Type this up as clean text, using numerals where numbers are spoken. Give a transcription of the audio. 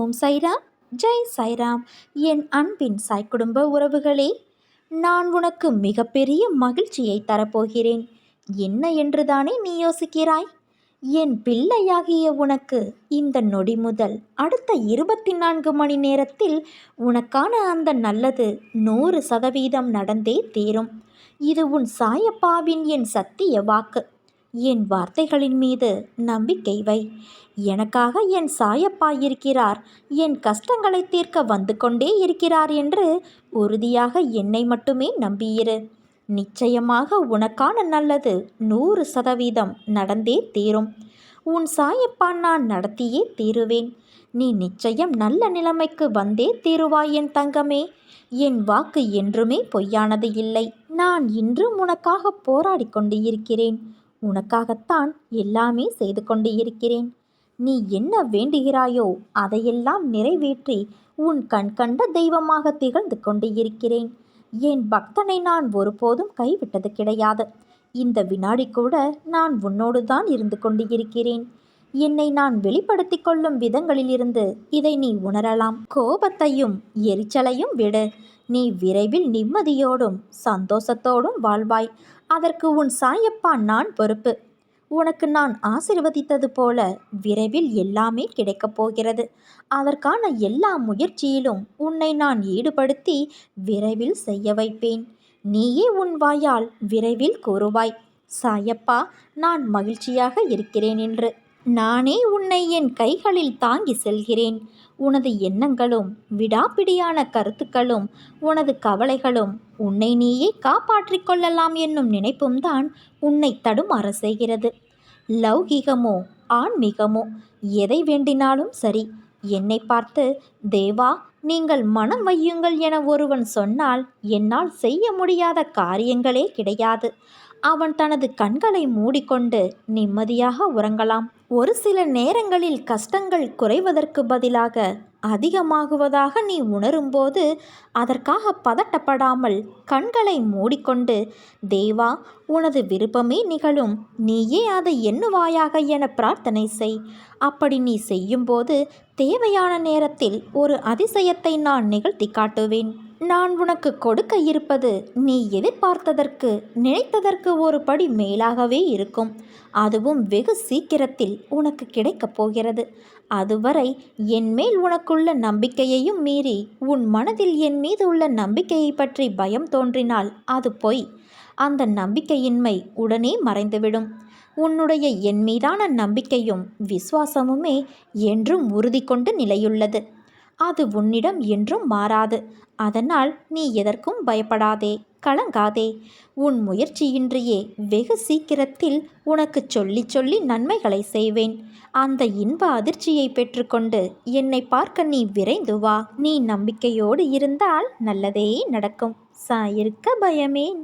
ஓம் சைராம், ஜெய் சைராம். என் அன்பின் சாய் குடும்ப உறவுகளே, நான் உனக்கு மிகப்பெரிய மகிழ்ச்சியை தரப்போகிறேன். என்ன என்றுதானே நீ யோசிக்கிறாய்? என் பிள்ளையாகிய உனக்கு இந்த நொடி முதல் அடுத்த 24 மணி நேரத்தில் உனக்கான அந்த நல்லது 100% நடந்தே தீரும். இது உன் சாயப்பாவின் என் சத்திய வாக்கு. என் வார்த்தைகளின் மீது நம்பிக்கை வை. எனக்காக என் சாயப்பா இருக்கிறார், என் கஷ்டங்களை தீர்க்க வந்து கொண்டே இருக்கிறார் என்று உறுதியாக என்னை மட்டுமே நம்பியிரு. நிச்சயமாக உனக்கான நல்லது 100% நடந்தே தீரும். உன் சாயப்பா நான் நடத்தியே தீருவேன். நீ நிச்சயம் நல்ல நிலைமைக்கு வந்தே தீருவாய் என் தங்கமே. என் வாக்கு என்றுமே பொய்யானது இல்லை. நான் இன்றும் உனக்காக போராடி கொண்டு இருக்கிறேன். உனக்காகத்தான் எல்லாமே செய்து கொண்டு இருக்கிறேன். நீ என்ன வேண்டுகிறாயோ அதையெல்லாம் நிறைவேற்றி உன் கண்கண்ட தெய்வமாக திகழ்ந்து கொண்டு இருக்கிறேன். என் பக்தனை நான் ஒருபோதும் கைவிட்டது கிடையாது. இந்த வினாடி கூட நான் உன்னோடு தான் இருந்து கொண்டு இருக்கிறேன். என்னை நான் வெளிப்படுத்தி கொள்ளும் விதங்களிலிருந்து இதை நீ உணரலாம். கோபத்தையும் எரிச்சலையும் விடு. நீ விரைவில் நிம்மதியோடும் சந்தோஷத்தோடும் வாழ்வாய். அதற்கு உன் சாயப்பா நான் பொறுப்பு. உனக்கு நான் ஆசீர்வதித்தது போல விரைவில் எல்லாமே கிடைக்கப் போகிறது. அதற்கான எல்லா முயற்சியிலும் உன்னை நான் ஈடுபடுத்தி விரைவில் செய்ய வைப்பேன். நீயே உன் வாயால் விரைவில் கூறுவாய், சாயப்பா நான் மகிழ்ச்சியாக இருக்கிறேன் என்று. நானே உன்னை என் கைகளில் தாங்கி செல்கிறேன். உனது எண்ணங்களும் விடாப்பிடியான கருத்துக்களும் உனது கவலைகளும் உன்னை நீயே காப்பாற்றிக் கொள்ளலாம் என்னும் நினைப்பும் தான் உன்னை தடுமாற செய்கிறது. லௌகிகமோ ஆன்மீகமோ எதை வேண்டினாலும் சரி, என்னை பார்த்து தேவா நீங்கள் மனம் வையுங்கள் என ஒருவன் சொன்னால் என்னால் செய்ய முடியாத காரியங்களே கிடையாது. அவன் தனது கண்களை மூடிக்கொண்டு நிம்மதியாக உறங்கலாம். ஒரு சில நேரங்களில் கஷ்டங்கள் குறைவதற்கு பதிலாக அதிகமாகுவதாக நீ உணரும்போது அதற்காக பதட்டப்படாமல் கண்களை மூடிக்கொண்டு தேவா உனது விருப்பமே நிகழும், நீயே அதை எண்ணுவாயாக என பிரார்த்தனை செய். அப்படி நீ செய்யும்போது தேவையான நேரத்தில் ஒரு அதிசயத்தை நான் நிகழ்த்தி காட்டுவேன். நான் உனக்கு கொடுக்க இருப்பது நீ எதிர்பார்த்ததற்கு நினைத்ததற்கு ஒரு படி மேலாகவே இருக்கும். அதுவும் வெகு சீக்கிரத்தில் உனக்கு கிடைக்கப் போகிறது. அதுவரை என் மேல் உனக்குள்ள நம்பிக்கையையும் மீறி உன் மனதில் என் மீது உள்ள நம்பிக்கையை பற்றி பயம் தோன்றினால் அது பொய். அந்த நம்பிக்கையின்மை உடனே மறைந்துவிடும். உன்னுடைய என் மீதான நம்பிக்கையும் விசுவாசமுமே என்றும் உறுதி கொண்டு நிலையுள்ளது. அது உன்னிடம் என்றும் மாறாது. அதனால் நீ எதற்கும் பயப்படாதே, கலங்காதே. உன் முயற்சியின்றியே வெகு சீக்கிரத்தில் உனக்கு சொல்லி சொல்லி நன்மைகளை செய்வேன். அந்த இன்ப அதிர்ச்சியை பெற்றுக்கொண்டு என்னை பார்க்க நீ விரைந்து வா. நீ நம்பிக்கையோடு இருந்தால் நல்லதே நடக்கும். சாயிருக்க பயமேன்.